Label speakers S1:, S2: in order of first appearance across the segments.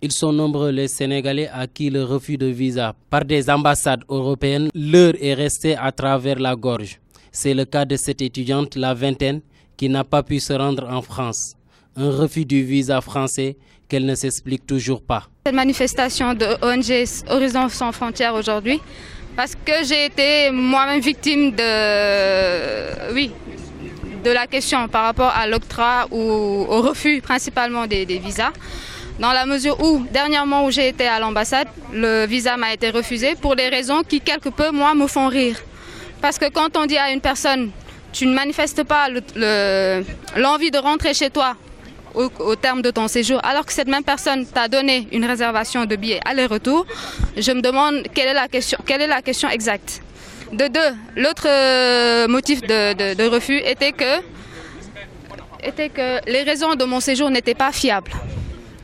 S1: Ils sont nombreux les Sénégalais à qui le refus de visa par des ambassades européennes leur est resté à travers la gorge. C'est le cas de cette étudiante, la vingtaine, qui n'a pas pu se rendre en France. Un refus du visa français qu'elle ne s'explique toujours pas.
S2: Cette manifestation de ONG Horizon Sans Frontières aujourd'hui, parce que j'ai été moi-même victime de la question par rapport à l'octroi ou au refus principalement des visas. Dans la mesure où, dernièrement où j'ai été à l'ambassade, le visa m'a été refusé pour des raisons qui quelque peu, moi, me font rire. Parce que quand on dit à une personne, tu ne manifestes pas l'envie de rentrer chez toi au terme de ton séjour, alors que cette même personne t'a donné une réservation de billets aller-retour, je me demande quelle est la question exacte. De deux, l'autre motif de refus était que les raisons de mon séjour n'étaient pas fiables.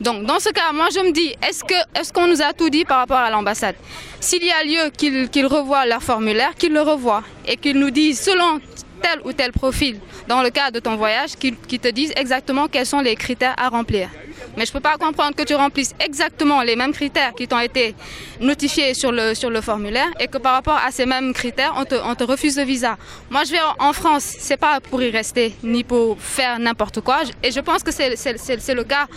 S2: Donc dans ce cas, moi je me dis, est-ce qu'on nous a tout dit par rapport à l'ambassade? S'il y a lieu qu'ils revoient leur formulaire, qu'ils le revoient et qu'ils nous disent selon tel ou tel profil dans le cadre de ton voyage, qu'ils te disent exactement quels sont les critères à remplir. Mais je ne peux pas comprendre que tu remplisses exactement les mêmes critères qui t'ont été notifiés sur le formulaire et que par rapport à ces mêmes critères, on te refuse le visa. Moi, je vais en France, ce n'est pas pour y rester ni pour faire n'importe quoi. Et je pense que c'est le cas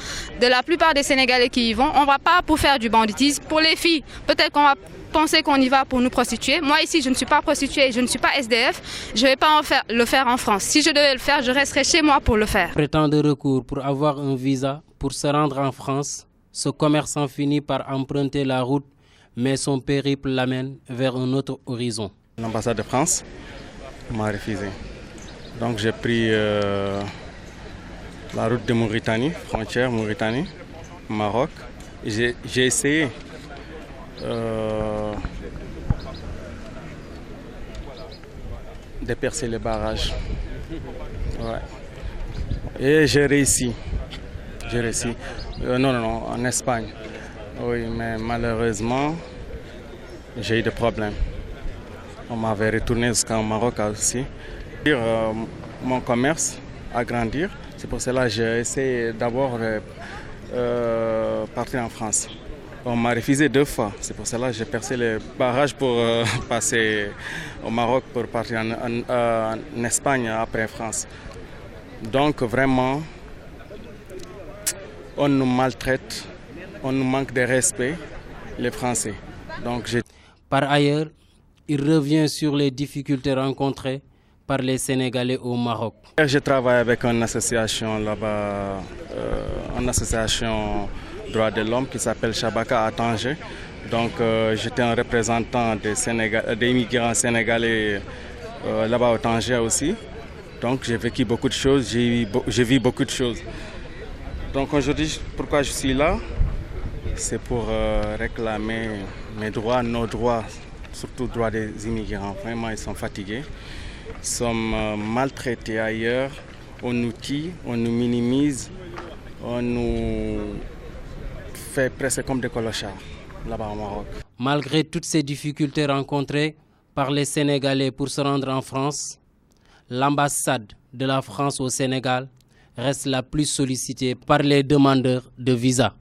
S2: de la plupart des Sénégalais qui y vont. On ne va pas pour faire du banditisme. Pour les filles, peut-être qu'on va penser qu'on y va pour nous prostituer. Moi, ici, je ne suis pas prostituée, je ne suis pas SDF. Je ne vais pas le faire en France. Si je devais le faire, je resterais chez moi pour le faire.
S1: Prétend de recours pour avoir un visa pour se rendre en France, ce commerçant finit par emprunter la route, mais son périple l'amène vers un autre horizon.
S3: L'ambassade de France m'a refusé. Donc j'ai pris la route de Mauritanie, frontière Mauritanie, Maroc. J'ai essayé de percer les barrages. Ouais. Et j'ai réussi. Non, en Espagne. Oui, mais malheureusement, j'ai eu des problèmes. On m'avait retourné jusqu'au Maroc aussi. Mon commerce agrandir, c'est pour cela que j'ai essayé d'abord de partir en France. On m'a refusé 2 fois, c'est pour cela que j'ai percé les barrages pour passer au Maroc pour partir en Espagne après France. Donc vraiment, on nous maltraite, on nous manque de respect, les Français. Donc,
S1: Par ailleurs, il revient sur les difficultés rencontrées par les Sénégalais au Maroc.
S3: Je travaille avec une association là-bas, une association droits de l'homme qui s'appelle Chabaka à Tanger. Donc j'étais un représentant des immigrants sénégalais là-bas au Tanger aussi. Donc j'ai vécu beaucoup de choses, j'ai vu beaucoup de choses. Donc aujourd'hui, pourquoi je suis là? C'est pour réclamer mes droits, nos droits, surtout droits des immigrants. Vraiment, ils sont fatigués. Ils sont maltraités ailleurs. On nous tue, on nous minimise, on nous fait presque comme des clochards là-bas au Maroc.
S1: Malgré toutes ces difficultés rencontrées par les Sénégalais pour se rendre en France, l'ambassade de la France au Sénégal reste la plus sollicitée par les demandeurs de visa.